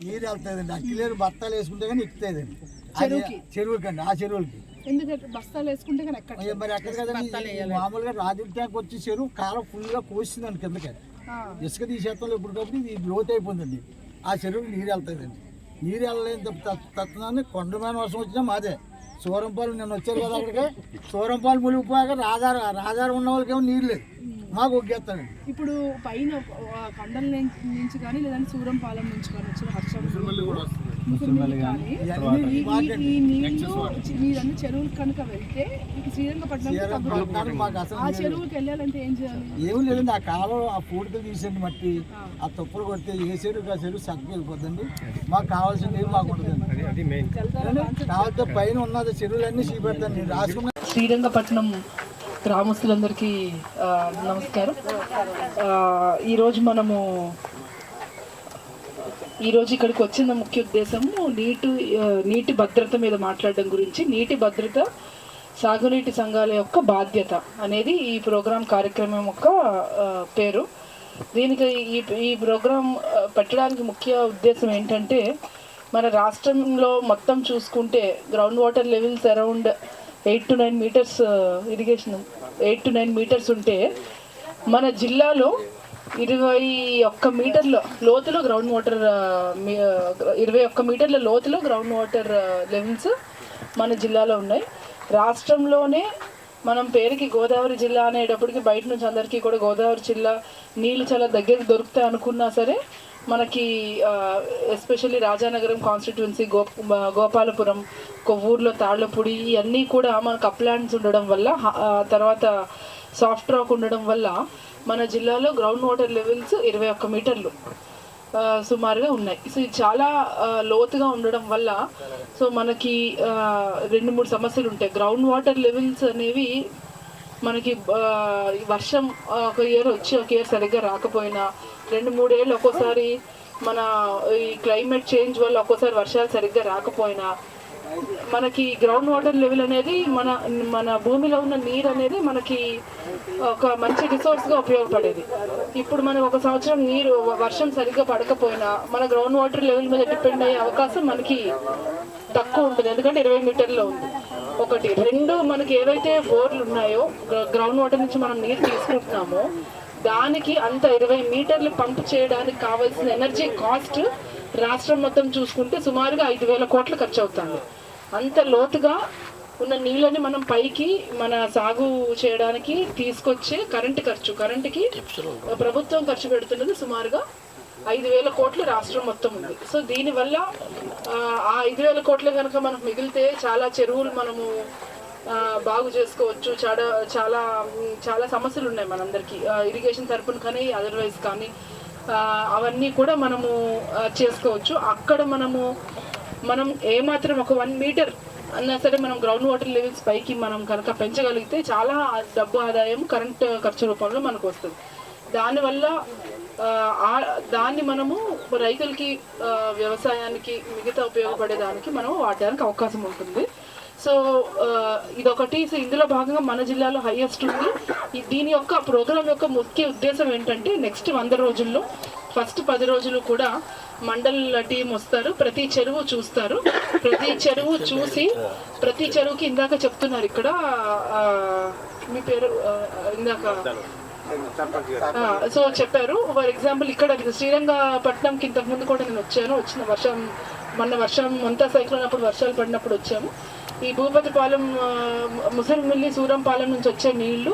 నీరు వెళ్తుందండి. అక్కిలేరు బత్తాలు వేసుకుంటే కానీ ఎక్కుతాయండి చెరువులకండి. ఆ చెరువులకి ఎందుకంటే బస్తాలు వేసుకుంటే కానీ మరి ఎక్కడ కదండి. మామూలుగా రాజుల ట్యాంక్ వచ్చి చెరువు కాలం ఫుల్గా కోసిందండి కిందకి. ఇసుక తీసేస్తాం ఎప్పటికప్పుడు ఇది లోతు అయిపోయిందండి. ఆ చెరువుకి నీరు వెళ్తుందండి. నీరు వెళ్ళలేని తత్వాన్ని కొండమైన వర్షం వచ్చినా మాదే. సూరంపాలు నిన్న వచ్చారు కదా అక్కడికి. సూరంపాలు మునిగిపోయాక రాజారు ఉన్న వాళ్ళకేమో నీరు లేదు, మాకు ఒగ్గేస్తాడండి. ఇప్పుడు పైన కొండల నుంచి కానీ లేదంటే సూరంపాలెం నుంచి కానీ వచ్చిన వర్షం ఈ నీళ్లు మీరన్న చెరువులు కనుక వెళ్తే శ్రీరంగపట్నం ఆ చెరువుకి వెళ్ళాలంటే ఏం చేయాలి? ఏం లేదండి. ఆ కాలం ఆ పూడికలు తీసేయండి, మట్టి ఆ తప్పులు కొడితే ఏ చెరువుకి ఆ చెరువు సగ్గు వెళ్ళిపోద్దండి. మాకు కావాల్సింది ఏమి మాకు ఉంటుందండి. కావాలంటే పైన ఉన్నది చెరువులన్నీ చూపెడతాను నేను రాసుకున్నా. శ్రీరంగపట్నం గ్రామస్తులందరికీ నమస్కారం. ఈరోజు ఇక్కడికి వచ్చిన ముఖ్య ఉద్దేశము నీటి భద్రత మీద మాట్లాడడం గురించి. నీటి భద్రత, సాగునీటి సంఘాల యొక్క బాధ్యత అనేది ఈ ప్రోగ్రాం కార్యక్రమం యొక్క పేరు. దీనికి ఈ ప్రోగ్రాం పెట్టడానికి ముఖ్య ఉద్దేశం ఏంటంటే, మన రాష్ట్రంలో మొత్తం చూసుకుంటే ground water levels around 8 to 9 metres irrigation 8 to 9 metres ఉంటే, మన జిల్లాలో 21 మీటర్ల లోతులో గ్రౌండ్ వాటర్ 21 మీటర్ల లోతులో గ్రౌండ్ వాటర్ లెవెల్స్ మన జిల్లాలో ఉన్నాయి. రాష్ట్రంలోనే మనం పేరుకి గోదావరి జిల్లా అనేటప్పటికి బయట నుంచి అందరికీ కూడా గోదావరి జిల్లా నీళ్ళు చాలా దగ్గరికి దొరుకుతాయి అనుకున్నా సరే, మనకి ఎస్పెషల్లీ రాజానగరం కాన్స్టిట్యున్సీ, గోపాలపురం, కొవ్వూరులో తాళ్లపూడి ఇవన్నీ కూడా మనకు అప్లాండ్స్ ఉండడం వల్ల, తర్వాత సాఫ్ట్ రాక్ ఉండడం వల్ల మన జిల్లాలో గ్రౌండ్ వాటర్ లెవెల్స్ 21 మీటర్లు సుమారుగా ఉన్నాయి. సో ఇది చాలా లోతుగా ఉండడం వల్ల సో మనకి 2-3 సమస్యలు ఉంటాయి. గ్రౌండ్ వాటర్ లెవెల్స్ అనేవి మనకి వర్షం ఒక ఇయర్ వచ్చి ఒక ఇయర్ సరిగ్గా రాకపోయినా, 2-3 ఏళ్ళు ఒక్కోసారి మన ఈ క్లైమేట్ చేంజ్ వల్ల ఒక్కోసారి వర్షాలు సరిగ్గా రాకపోయినా, మనకి గ్రౌండ్ వాటర్ లెవెల్ అనేది మన భూమిలో ఉన్న నీరు అనేది మనకి ఒక మంచి రిసోర్స్గా ఉపయోగపడేది. ఇప్పుడు మనం ఒక సంవత్సరం వర్షం సరిగ్గా పడకపోయినా మన గ్రౌండ్ వాటర్ లెవెల్ మీద డిపెండ్ అయ్యే అవకాశం మనకి తక్కువ ఉంటుంది, ఎందుకంటే 20 మీటర్లో ఉంది. 1, 2 మనకి ఏవైతే బోర్లు ఉన్నాయో గ్రౌండ్ వాటర్ నుంచి మనం నీరు తీసుకుంటున్నామో దానికి అంత 20 మీటర్లు పంప్ చేయడానికి కావాల్సిన ఎనర్జీ కాస్ట్ రాష్ట్రం మొత్తం చూసుకుంటే సుమారుగా 5,000 కోట్లు ఖర్చు అవుతుంది. అంత లోతుగా ఉన్న నీళ్ళని మనం పైకి మన సాగు చేయడానికి తీసుకొచ్చే కరెంటుకి ప్రభుత్వం ఖర్చు పెడుతున్నది సుమారుగా 5,000 కోట్లు రాష్ట్రం మొత్తం ఉంది. సో దీనివల్ల ఆ 5,000 కోట్లు కనుక మనకు మిగిలితే చాలా చెరువులు మనము బాగు చేసుకోవచ్చు. చాలా సమస్యలు ఉన్నాయి మనందరికీ, ఇరిగేషన్ తరపున కానీ అదర్వైజ్ కానీ అవన్నీ కూడా మనము చేసుకోవచ్చు. అక్కడ మనం ఏమాత్రం ఒక 1 మీటర్ అన్నా సరే మనం గ్రౌండ్ వాటర్ లెవెల్స్ పైకి మనం కనుక పెంచగలిగితే చాలా డబ్బు ఆదాయం కరెంట్ ఖర్చు రూపంలో మనకు వస్తుంది. దానివల్ల దాన్ని మనము రైతులకి, వ్యవసాయానికి, మిగతా ఉపయోగపడేదానికి మనం వాడడానికి అవకాశం ఉంటుంది. సో ఇదొకటి. సో ఇందులో భాగంగా మన జిల్లాలో హైయెస్ట్ ఉంది. దీని యొక్క ప్రోగ్రాం యొక్క ముఖ్య ఉద్దేశం ఏంటంటే, నెక్స్ట్ 100 రోజుల్లో ఫస్ట్ 10 రోజులు కూడా మండల్ టీం వస్తారు, ప్రతి చెరువు చూస్తారు. ప్రతి చెరువు చూసి ప్రతి చెరువుకి ఇందాక చెప్తున్నారు ఇక్కడ మీ పేరు ఇందాక సో చెప్పారు. ఫర్ ఎగ్జాంపుల్ ఇక్కడ శ్రీరంగపట్నంకి ఇంతకుముందు కూడా నేను వచ్చిన మొన్న వర్షం అంతా సైక్లోన్ అప్పుడు వర్షాలు పడినప్పుడు వచ్చాము. ఈ భూపతిపాలెం, ముసలిమిల్లి, సూరంపాలెం నుంచి వచ్చే నీళ్లు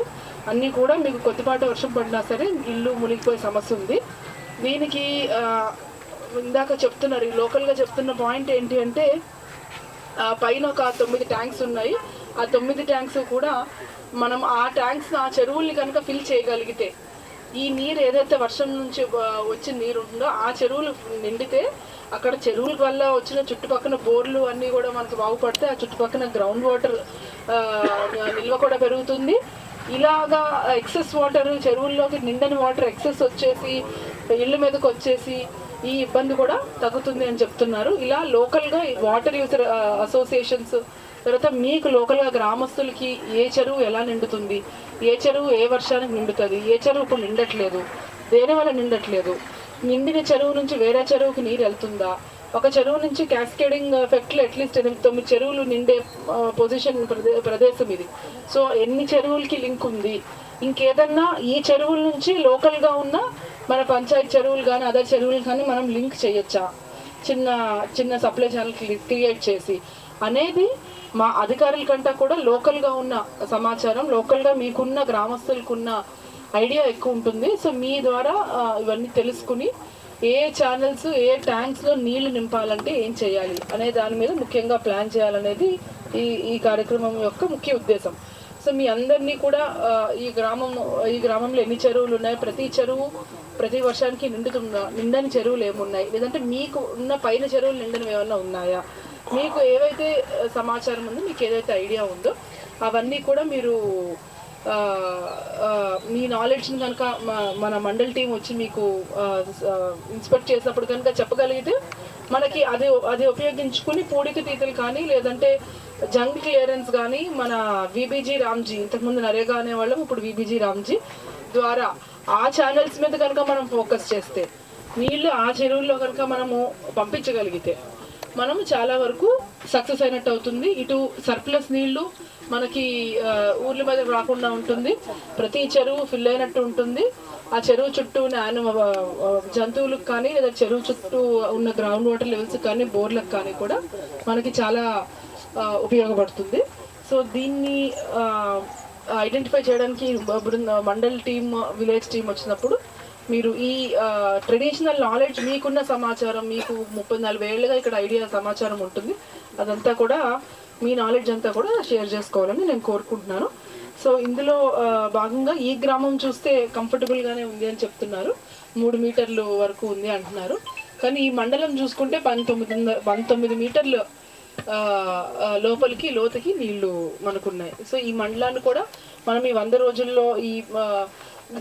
అన్నీ కూడా మీకు కొద్దిపాటి వర్షం పడినా సరే ఇల్లు మునిగిపోయే సమస్య ఉంది. దీనికి ఇందాక చెప్తున్నారు, లోకల్గా చెప్తున్న పాయింట్ ఏంటి అంటే, పైన ఒక 9 ట్యాంక్స్ ఉన్నాయి. ఆ 9 ట్యాంక్స్ కూడా మనం ఆ చెరువుల్ని కనుక ఫిల్ చేయగలిగితే, ఈ నీరు ఏదైతే వర్షం నుంచి వచ్చిన నీరు ఉంటుందో ఆ చెరువులు నిండితే, అక్కడ చెరువుల వల్ల వచ్చిన చుట్టుపక్కల బోర్లు అన్నీ కూడా మనకు బాగుపడితే ఆ చుట్టుపక్కల గ్రౌండ్ వాటర్ నిల్వ కూడా పెరుగుతుంది. ఇలాగా ఎక్సెస్ వాటర్ చెరువుల్లోకి నిండని వాటర్ ఎక్సెస్ వచ్చేసి ఇళ్ళ మీదకి వచ్చేసి ఈ ఇబ్బంది కూడా తగ్గుతుంది అని చెప్తున్నారు. ఇలా లోకల్గా వాటర్ యూజర్ అసోసియేషన్స్, తర్వాత మీకు లోకల్గా గ్రామస్తులకి ఏ చెరువు ఎలా నిండుతుంది, ఏ చెరువు ఏ వర్షానికి నిండుతుంది, ఏ చెరువు ఇప్పుడు నిండట్లేదు, దేనివల్ల నిండట్లేదు, నిండిన చెరువు నుంచి వేరే చెరువుకి నీరు వెళ్తుందా, ఒక చెరువు నుంచి క్యాస్కేడింగ్ ఎఫెక్ట్లో అట్లీస్ట్ 8-9 చెరువులు నిండే పొజిషన్ ప్రదేశం ఇది. సో ఎన్ని చెరువులకి లింక్ ఉంది, ఇంకేదన్నా ఈ చెరువుల నుంచి లోకల్గా ఉన్న మన పంచాయతీ చెరువులు కానీ అదర్ చెరువులు కానీ మనం లింక్ చేయొచ్చా చిన్న చిన్న సప్లై ఛానల్ క్రియేట్ చేసి అనేది మా అధికారుల కంటే కూడా లోకల్గా ఉన్న సమాచారం, లోకల్గా మీకున్న గ్రామస్తులకున్న ఐడియా ఎక్కువ ఉంటుంది. సో మీ ద్వారా ఇవన్నీ తెలుసుకుని ఏ ఛానల్స్ ఏ ట్యాంక్స్లో నీళ్లు నింపాలంటే ఏం చేయాలి అనే దాని మీద ముఖ్యంగా ప్లాన్ చేయాలనేది ఈ కార్యక్రమం యొక్క ముఖ్య ఉద్దేశం. సో మీ అందరినీ కూడా ఈ గ్రామంలో ఎన్ని చెరువులు ఉన్నాయి, ప్రతి చెరువు ప్రతి వర్షానికి నిండని చెరువులు ఏమున్నాయి, లేదంటే మీకు ఉన్న పైన చెరువులు నిండనివి ఏమన్నా ఉన్నాయా, మీకు ఏవైతే సమాచారం ఉందో, మీకు ఏదైతే ఐడియా ఉందో అవన్నీ కూడా మీరు మీ నాలెడ్జ్ని కనుక మన మండల్ టీం వచ్చి మీకు ఇన్స్పెక్ట్ చేసినప్పుడు కనుక చెప్పగలిగితే మనకి అది ఉపయోగించుకుని పూడిక తీతలు కానీ లేదంటే జంగ్ క్లియరెన్స్ కానీ మన విబీజీ రామ్జీ, ఇంతకుముందు నరేగా అనేవాళ్ళం, ఇప్పుడు విబీజీ రామ్జీ ద్వారా ఆ ఛానల్స్ మీద కనుక మనం ఫోకస్ చేస్తే, నీళ్ళు ఆ చెరువుల్లో కనుక మనము పంపించగలిగితే మనము చాలా వరకు సక్సెస్ అయినట్టు అవుతుంది. ఇటు సర్ప్లస్ నీళ్లు మనకి ఊర్ల మీద రాకుండా ఉంటుంది, ప్రతి చెరువు ఫిల్ అయినట్టు ఉంటుంది. ఆ చెరువు చుట్టూ ఉన్న జంతువులకు కానీ లేదా చెరువు చుట్టూ ఉన్న గ్రౌండ్ వాటర్ లెవెల్స్ కానీ బోర్లకు కానీ కూడా మనకి చాలా ఉపయోగపడుతుంది. సో దీన్ని ఐడెంటిఫై చేయడానికి మండల్ టీమ్, విలేజ్ టీం వచ్చినప్పుడు మీరు ఈ ట్రెడిషనల్ నాలెడ్జ్, మీకున్న సమాచారం, మీకు 30-40 ఏళ్ళుగా ఇక్కడ ఐడియా సమాచారం ఉంటుంది, అదంతా కూడా మీ నాలెడ్జ్ అంతా కూడా షేర్ చేసుకోవాలని నేను కోరుకుంటున్నాను. సో ఇందులో భాగంగా ఈ గ్రామం చూస్తే కంఫర్టబుల్గానే ఉంది అని చెప్తున్నారు, 3 మీటర్లు వరకు ఉంది అంటున్నారు. కానీ ఈ మండలం చూసుకుంటే 19 మీటర్లు లోపలికి లోతుకి నీళ్లు మనకున్నాయి. సో ఈ మండలాన్ని కూడా మనం ఈ 100 రోజుల్లో ఈ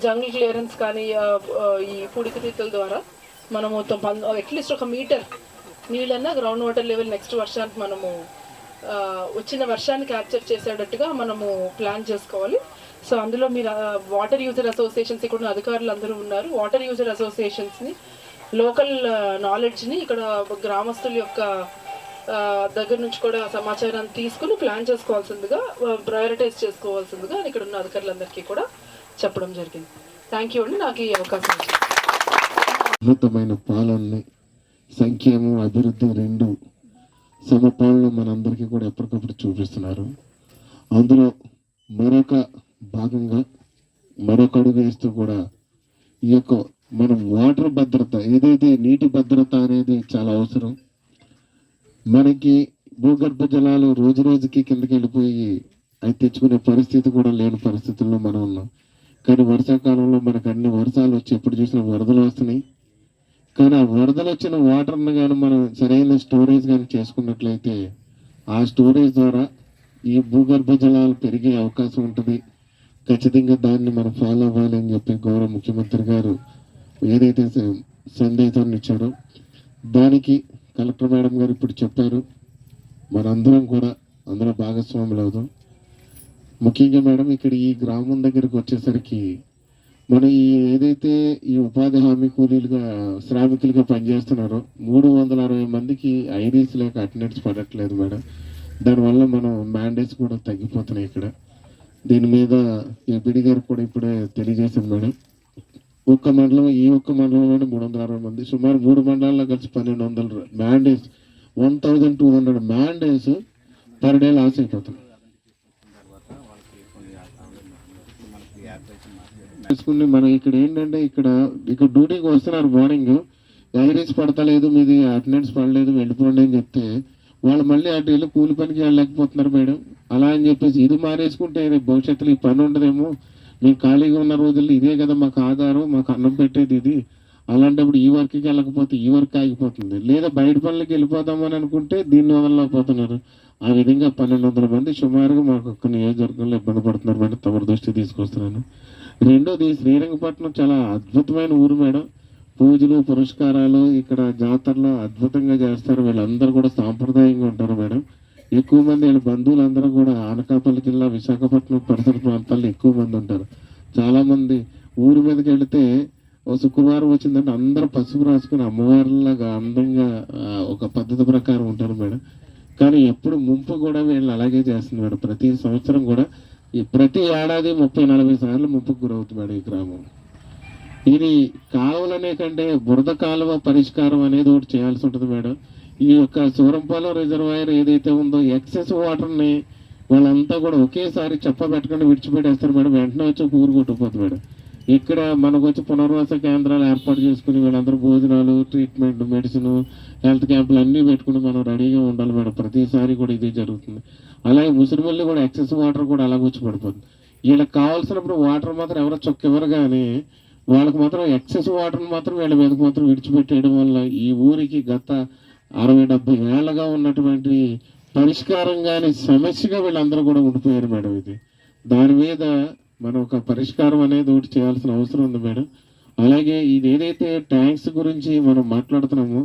జంగిల్ క్లియరెన్స్ కానీ ఈ పూడిక తీతల ద్వారా మనం మొత్తం అట్లీస్ట్ 1 మీటర్ నీళ్ళన్నా గ్రౌండ్ వాటర్ లెవెల్ నెక్స్ట్ వర్షానికి మనము వచ్చిన వర్షాన్ని క్యాప్చర్ చేసేటట్టుగా మనము ప్లాన్ చేసుకోవాలి. సో అందులో మీరు వాటర్ యూజర్ అసోసియేషన్స్, ఇక్కడ అధికారులు అందరూ ఉన్నారు, వాటర్ యూజర్ అసోసియేషన్స్ని, లోకల్ నాలెడ్జ్ని ఇక్కడ గ్రామస్తుల యొక్క దగ్గర నుంచి కూడా సమాచారాన్ని తీసుకుని ప్లాన్ చేసుకోవాల్సిందిగా, ప్రయారిటైజ్ చేసుకోవాల్సిందిగా ఇక్కడ ఉన్న అధికారులందరికీ కూడా చెప్పడం జరిగింది. థ్యాంక్ యూ అండి నాకు ఈ అవకాశం. ఉన్నతమైన పాలనని, సంక్షేమం, అభివృద్ధి రెండు సమపాలన మనందరికీ కూడా ఎప్పటికప్పుడు చూపిస్తున్నారు. అందులో మరొక భాగంగా మరొక అడుగు వేస్తూ కూడా ఈ యొక్క మనం వాటర్ భద్రత, ఏదైతే నీటి భద్రత అనేది చాలా అవసరం. మనకి భూగర్భ జలాలు రోజు రోజుకి కిందకి వెళ్ళిపోయి అవి తెచ్చుకునే పరిస్థితి కూడా లేని పరిస్థితుల్లో మనం ఉన్నాం. కానీ వర్షాకాలంలో మనకు అన్ని వర్షాలు వచ్చి ఎప్పుడు చూసినా వరదలు వస్తున్నాయి. కానీ ఆ వరదలు వచ్చిన వాటర్ని కానీ మనం సరైన స్టోరేజ్ కానీ చేసుకున్నట్లయితే ఆ స్టోరేజ్ ద్వారా ఈ భూగర్భ జలాలు పెరిగే అవకాశం ఉంటుంది. ఖచ్చితంగా దాన్ని మనం ఫాలో అవ్వాలి అని చెప్పి గౌరవ ముఖ్యమంత్రి గారు ఏదైతే సందేశాన్ని ఇచ్చారో దానికి కలెక్టర్ మేడం గారు ఇప్పుడు చెప్పారు. మనందరం కూడా అందులో భాగస్వాములు అవుదాం. ముఖ్యంగా మేడం ఇక్కడ ఈ గ్రామం దగ్గరికి వచ్చేసరికి మన ఈ ఏదైతే ఈ ఉపాధి హామీ కూలీలుగా శ్రామికులుగా పనిచేస్తున్నారో 360 మందికి ఐడీస్ లేక అటెండెన్స్ పడట్లేదు మేడం. దానివల్ల మనం మ్యాండేట్స్ కూడా తగ్గిపోతున్నాయి ఇక్కడ. దీని మీద ఎంపీడీ గారు కూడా ఇప్పుడే తెలియజేశాను మేడం. ఒక్క మండలంలోనే 360 మంది, సుమారు 3 మండలాల్లో కలిసి 1200 mandates, 1200 mandates per day loss అయిపోతున్నాయి. తీసుకుని మనం ఇక్కడ ఏంటంటే ఇక్కడ డ్యూటీకి వస్తున్నారు, మార్నింగ్ ఐరీస్ పడతలేదు, మీది అటెండెన్స్ పడలేదు, వెళ్ళిపోండి అని చెప్తే వాళ్ళు మళ్ళీ అటు వెళ్ళి కూలి పనికి వెళ్ళలేకపోతున్నారు మేడం. అలా అని చెప్పేసి ఇది మారేసుకుంటే రేపు భవిష్యత్తులో ఈ పని ఉండదేమో, మేము ఖాళీగా ఉన్న రోజుల్లో ఇదే కదా మాకు ఆధారం, మాకు అన్నం పెట్టేది ఇది. అలాంటప్పుడు ఈ వర్క్కి వెళ్ళకపోతే ఈ వర్క్ ఆగిపోతుంది, లేదా బయట పనులకి వెళ్ళిపోదామని అనుకుంటే దీన్ని వదలలేకపోతున్నారు. ఆ విధంగా 1200 మంది సుమారుగా మాకు ఒక్క నియోజకవర్గంలో ఇబ్బంది పడుతున్నారు మేడం. తమరి దృష్టి తీసుకొస్తున్నాను. రెండోది, శ్రీరంగపట్నం చాలా అద్భుతమైన ఊరు మేడం. పూజలు పురస్కారాలు ఇక్కడ జాతరలో అద్భుతంగా చేస్తారు. వీళ్ళందరూ కూడా సాంప్రదాయంగా ఉంటారు మేడం. ఎక్కువ మంది వీళ్ళ బంధువులందరూ కూడా అనకాపల్లి జిల్లా, విశాఖపట్నం పరిసర ప్రాంతాల్లో ఎక్కువ మంది ఉంటారు. చాలామంది ఊరి మీదకి వెళితే ఓ శుక్రవారం వచ్చిందంటే అందరూ పసుపు రాసుకుని అమ్మవారిలాగా అందంగా ఒక పద్ధతి ప్రకారం ఉంటారు మేడం. కానీ ఎప్పుడు ముంపు కూడా వీళ్ళు అలాగే చేస్తుంది మేడం. ప్రతి సంవత్సరం కూడా ప్రతి ఏడాది 30-40 సార్లు ముంపుకు గురవుతుంది మేడం ఈ గ్రామం. ఇది కాలువలనే కంటే బురద కాలువ పరిష్కారం అనేది ఒకటి చేయాల్సి ఉంటుంది మేడం. ఈ యొక్క సూరంపాలెం రిజర్వాయర్ ఏదైతే ఉందో ఎక్సెస్ వాటర్ని వాళ్ళంతా కూడా ఒకేసారి చెప్పబెట్టకుండా విడిచిపెట్టేస్తారు మేడం. వెంటనే వచ్చి ఊరు కొట్టుకుపోతుంది మేడం. ఇక్కడ మనకు వచ్చి పునర్వాస కేంద్రాలు ఏర్పాటు చేసుకుని వీళ్ళందరూ భోజనాలు, ట్రీట్మెంట్, మెడిసిన్, హెల్త్ క్యాంపులు అన్నీ పెట్టుకుని మనం రెడీగా ఉండాలి మేడం. ప్రతిసారి కూడా ఇదే జరుగుతుంది. అలాగే ముసిరిమల్లి కూడా ఎక్సెస్ వాటర్ కూడా అలాగ వచ్చి పడిపోతుంది. వీళ్ళకి కావాల్సినప్పుడు వాటర్ మాత్రం ఎవరో చొక్కెవరు కానీ వాళ్ళకి మాత్రం ఎక్సెస్ వాటర్ని మాత్రం వీళ్ళ మీదకి మాత్రం విడిచిపెట్టేయడం వల్ల ఈ ఊరికి గత 60-70 ఏళ్ళగా ఉన్నటువంటి పరిష్కారం కానీ సమస్యగా వీళ్ళందరూ కూడా ఉండిపోయారు మేడం. ఇది దాని మీద మనం ఒక పరిష్కారం అనేది ఒకటి చేయాల్సిన అవసరం ఉంది మేడం. అలాగే ఇది ఏదైతే ట్యాంక్స్ గురించి మనం మాట్లాడుతున్నామో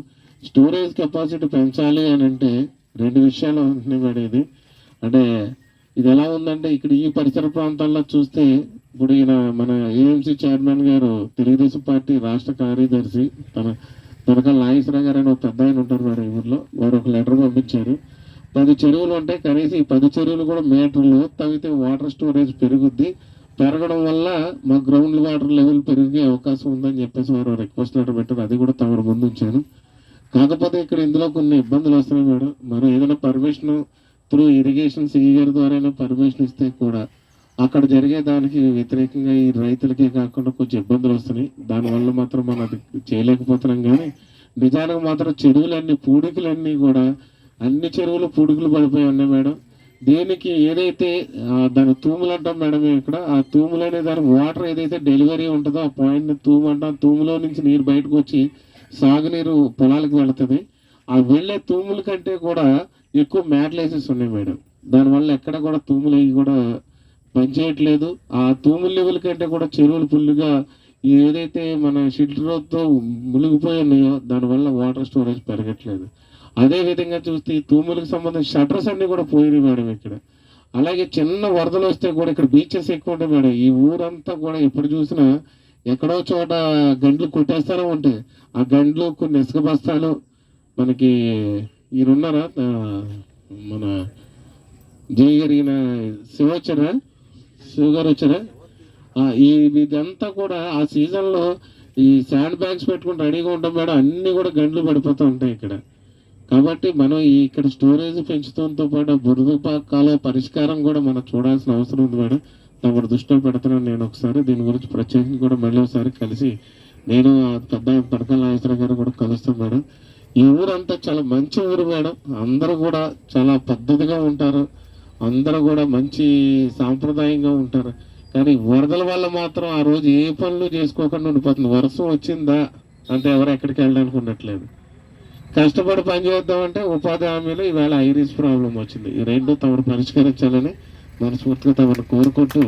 స్టోరేజ్ కెపాసిటీ పెంచాలి అని అంటే 2 విషయాలు ఉంటున్నాయి మేడం. ఇది అంటే ఇది ఎలా ఉందంటే ఇక్కడ ఈ పరిసర ప్రాంతాల్లో చూస్తే ఇప్పుడు ఈయన మన ఏఎంసీ చైర్మన్ గారు తెలుగుదేశం పార్టీ రాష్ట్ర కార్యదర్శి తనక నాగేశ్వర గారు అని ఒక పెద్ద ఆయన ఉంటారు మేడం ఈ ఊర్లో. వారు ఒక లెటర్ పంపించారు. 10 చెరువులు ఉంటాయి, కనీసం ఈ 10 చెరువులు కూడా మీటర్లు తవ్వితే వాటర్ స్టోరేజ్ పెరుగుద్ది. పెరగడం వల్ల మా గ్రౌండ్ వాటర్ లెవెల్ పెరిగే అవకాశం ఉందని చెప్పేసి వారు రిక్వెస్ట్ లెటర్ పెట్టారు. అది కూడా తమరు ముందు ఉంచాను. కాకపోతే ఇక్కడ ఇందులో కొన్ని ఇబ్బందులు వస్తున్నాయి మేడం. మనం ఏదైనా పర్మిషన్ త్రూ ఇరిగేషన్ సిఈ గారి ద్వారా పర్మిషన్ ఇస్తే కూడా అక్కడ జరిగే దానికి వ్యతిరేకంగా ఈ రైతులకే కాకుండా కొంచెం ఇబ్బందులు వస్తున్నాయి. దానివల్ల మాత్రం మనం అది చేయలేకపోతున్నాం. కానీ నిజానికి మాత్రం చెరువులన్నీ పూడికలన్నీ కూడా అన్ని చెరువులు పూడికలు పడిపోయి ఉన్నాయి మేడం. దీనికి ఏదైతే దాని తూములు అంటాం మేడం ఇక్కడ, ఆ తూములు అనే దానికి వాటర్ ఏదైతే డెలివరీ ఉంటుందో ఆ పాయింట్ని తూము అంటాం. తూములో నుంచి నీరు బయటకు వచ్చి సాగునీరు పొలాలకు వెళుతుంది. ఆ వెళ్ళే తూముల కంటే కూడా ఎక్కువ మ్యాట్లేసెస్ ఉన్నాయి మేడం. దానివల్ల ఎక్కడ కూడా తూములు అవి కూడా పనిచేయట్లేదు. ఆ తూముల లెవెల్ కంటే కూడా చెరువులు ఫుల్గా ఏదైతే మన షిల్టర్తో మునిగిపోయి ఉన్నాయో దానివల్ల వాటర్ స్టోరేజ్ పెరగట్లేదు. అదే విధంగా చూస్తే ఈ తూములకు సంబంధించిన షట్టర్స్ అన్ని కూడా పోయినాయి మేడం ఇక్కడ. అలాగే చిన్న వరదలు వస్తే కూడా ఇక్కడ బీచెస్ ఎక్కువ ఉంటాయి మేడం. ఈ ఊరంతా కూడా ఎప్పుడు చూసినా ఎక్కడో చోట గండ్లు కొట్టేస్తూనే ఉంటాయి. ఆ గండ్లు కొన్ని ఇసుక బస్తాలు మనకి ఈయనున్నారా మన జై గారు శివ గారు వచ్చారా, ఇదంతా కూడా ఆ సీజన్లో ఈ శాండ్ బ్యాగ్స్ పెట్టుకుని రెడీగా ఉంటాం మేడం. అన్నీ కూడా గండ్లు పడిపోతూ ఉంటాయి ఇక్కడ. కాబట్టి మనం ఇక్కడ స్టోరేజ్ పెంచుతంతో పాటు బురద కాలువ పరిష్కారం కూడా మనం చూడాల్సిన అవసరం ఉంది మేడం. తమ దృష్టిలో పెడుతున్నాను. నేను ఒకసారి దీని గురించి ప్రత్యేకంగా కూడా మళ్ళీ ఒకసారి కలిసి నేను పెద్ద పడకల నాగేశ్వర గారు కూడా కలుస్తాను మేడం. ఈ ఊరంతా చాలా మంచి ఊరు మేడం. అందరూ కూడా చాలా పద్ధతిగా ఉంటారు. అందరూ కూడా మంచి సాంప్రదాయంగా ఉంటారు. కానీ వరదల వల్ల మాత్రం ఆ రోజు ఏ పనులు చేసుకోకుండా ఉండిపోతుంది. వర్షం వచ్చిందా అంటే ఎవరు ఎక్కడికి వెళ్ళడానికి ఉండట్లేదు. కష్టపడి పని చేద్దామంటే ఉపాధి హామీలు ఈవేళ ఐరిస్ ప్రాబ్లం వచ్చింది. ఈ రెండు తమను పరిష్కరించాలని మనస్ఫూర్తిగా తమను కోరుకుంటూ